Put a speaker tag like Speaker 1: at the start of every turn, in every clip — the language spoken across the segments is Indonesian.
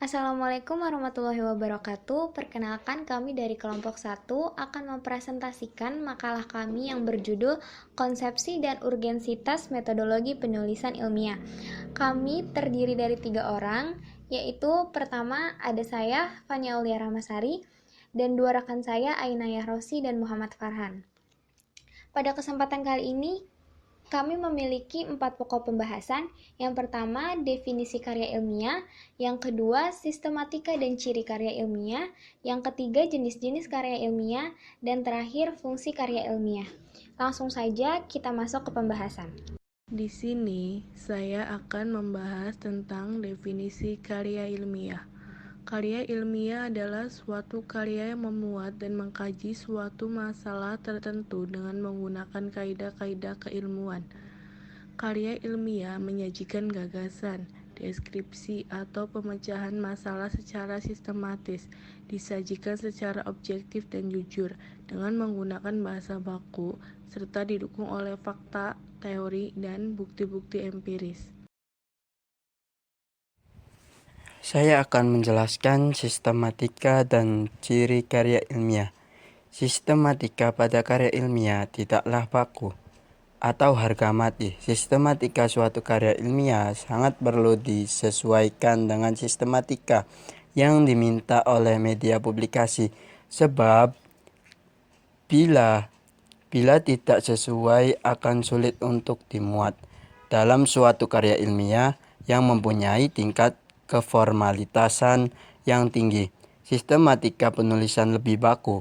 Speaker 1: Assalamualaikum warahmatullahi wabarakatuh. Perkenalkan kami dari kelompok 1 akan mempresentasikan makalah kami yang berjudul Konsepsi dan Urgensitas Metodologi Penulisan Ilmiah. Kami terdiri dari 3 orang, yaitu pertama ada saya, Fania Aulia Ramasari, dan 2 rekan saya, Ainayah Rosi dan Muhammad Farhan. Pada kesempatan kali ini, kami memiliki 4 pokok pembahasan. Yang pertama, definisi karya ilmiah. Yang kedua, sistematika dan ciri karya ilmiah. Yang ketiga, jenis-jenis karya ilmiah. Dan terakhir, fungsi karya ilmiah. Langsung saja kita masuk ke pembahasan.
Speaker 2: Di sini, saya akan membahas tentang definisi karya ilmiah. Karya ilmiah adalah suatu karya yang memuat dan mengkaji suatu masalah tertentu dengan menggunakan kaidah-kaidah keilmuan. Karya ilmiah menyajikan gagasan, deskripsi, atau pemecahan masalah secara sistematis, disajikan secara objektif dan jujur, dengan menggunakan bahasa baku, serta didukung oleh fakta, teori, dan bukti-bukti empiris.
Speaker 3: Saya akan menjelaskan sistematika dan ciri karya ilmiah. Sistematika pada karya ilmiah tidaklah baku atau harga mati. Sistematika suatu karya ilmiah sangat perlu disesuaikan dengan sistematika yang diminta oleh media publikasi, sebab bila tidak sesuai akan sulit untuk dimuat dalam suatu karya ilmiah yang mempunyai tingkat keformalitasan yang tinggi. Sistematika penulisan lebih baku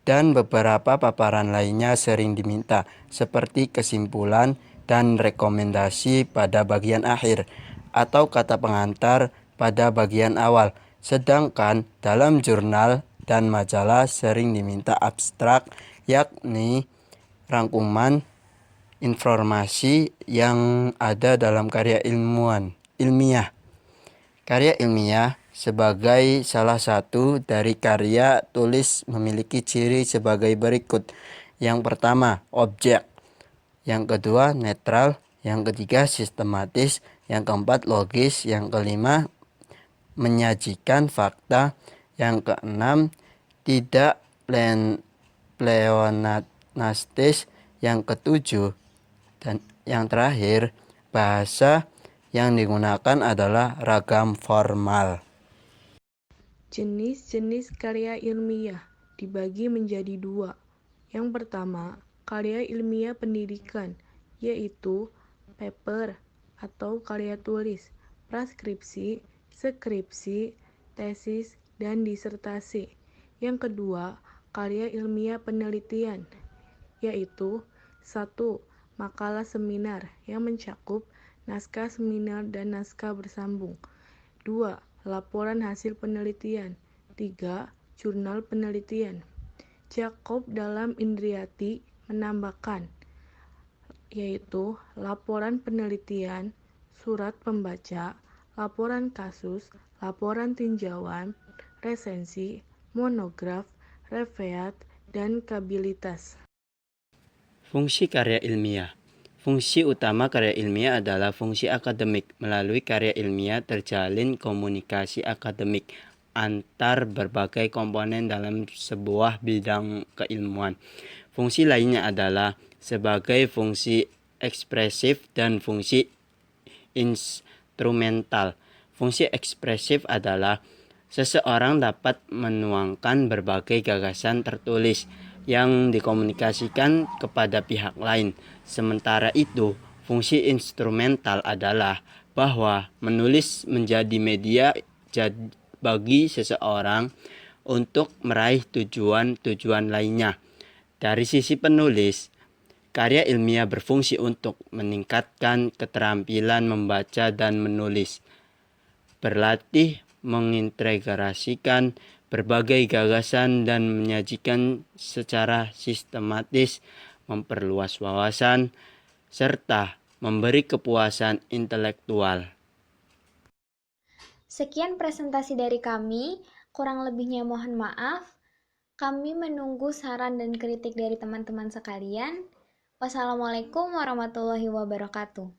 Speaker 3: dan beberapa paparan lainnya sering diminta, seperti kesimpulan dan rekomendasi pada bagian akhir atau kata pengantar pada bagian awal. Sedangkan dalam jurnal dan majalah sering diminta abstrak, yakni rangkuman informasi yang ada dalam karya ilmiah. Karya ilmiah sebagai salah satu dari karya tulis memiliki ciri sebagai berikut. Yang pertama, objek. Yang kedua, netral. Yang ketiga, sistematis. Yang keempat, logis. Yang kelima, menyajikan fakta. Yang keenam, tidak pleonastis. Yang ketujuh dan yang terakhir, bahasa yang digunakan adalah ragam formal.
Speaker 2: Jenis-jenis karya ilmiah dibagi menjadi 2. Yang pertama, karya ilmiah pendidikan, yaitu paper atau karya tulis, praskripsi, skripsi, tesis, dan disertasi. Yang kedua, karya ilmiah penelitian, yaitu 1. Makalah seminar yang mencakup naskah seminar dan naskah bersambung. 2. Laporan hasil penelitian. 3. Jurnal penelitian. Jacob dalam Indriati menambahkan, yaitu laporan penelitian, surat pembaca, laporan kasus, laporan tinjauan, resensi, monograf, referat, dan kabilitas.
Speaker 3: Fungsi karya ilmiah. Fungsi utama karya ilmiah adalah fungsi akademik. Melalui karya ilmiah terjalin komunikasi akademik antar berbagai komponen dalam sebuah bidang keilmuan. Fungsi lainnya adalah sebagai fungsi ekspresif dan fungsi instrumental. Fungsi ekspresif adalah seseorang dapat menuangkan berbagai gagasan tertulis yang dikomunikasikan kepada pihak lain. Sementara itu, fungsi instrumental adalah bahwa menulis menjadi media bagi seseorang untuk meraih tujuan-tujuan lainnya. Dari sisi penulis, karya ilmiah berfungsi untuk meningkatkan keterampilan membaca dan menulis, berlatih mengintegrasikan berbagai gagasan dan menyajikan secara sistematis, memperluas wawasan, serta memberi kepuasan intelektual.
Speaker 1: Sekian presentasi dari kami, kurang lebihnya mohon maaf. Kami menunggu saran dan kritik dari teman-teman sekalian. Wassalamualaikum warahmatullahi wabarakatuh.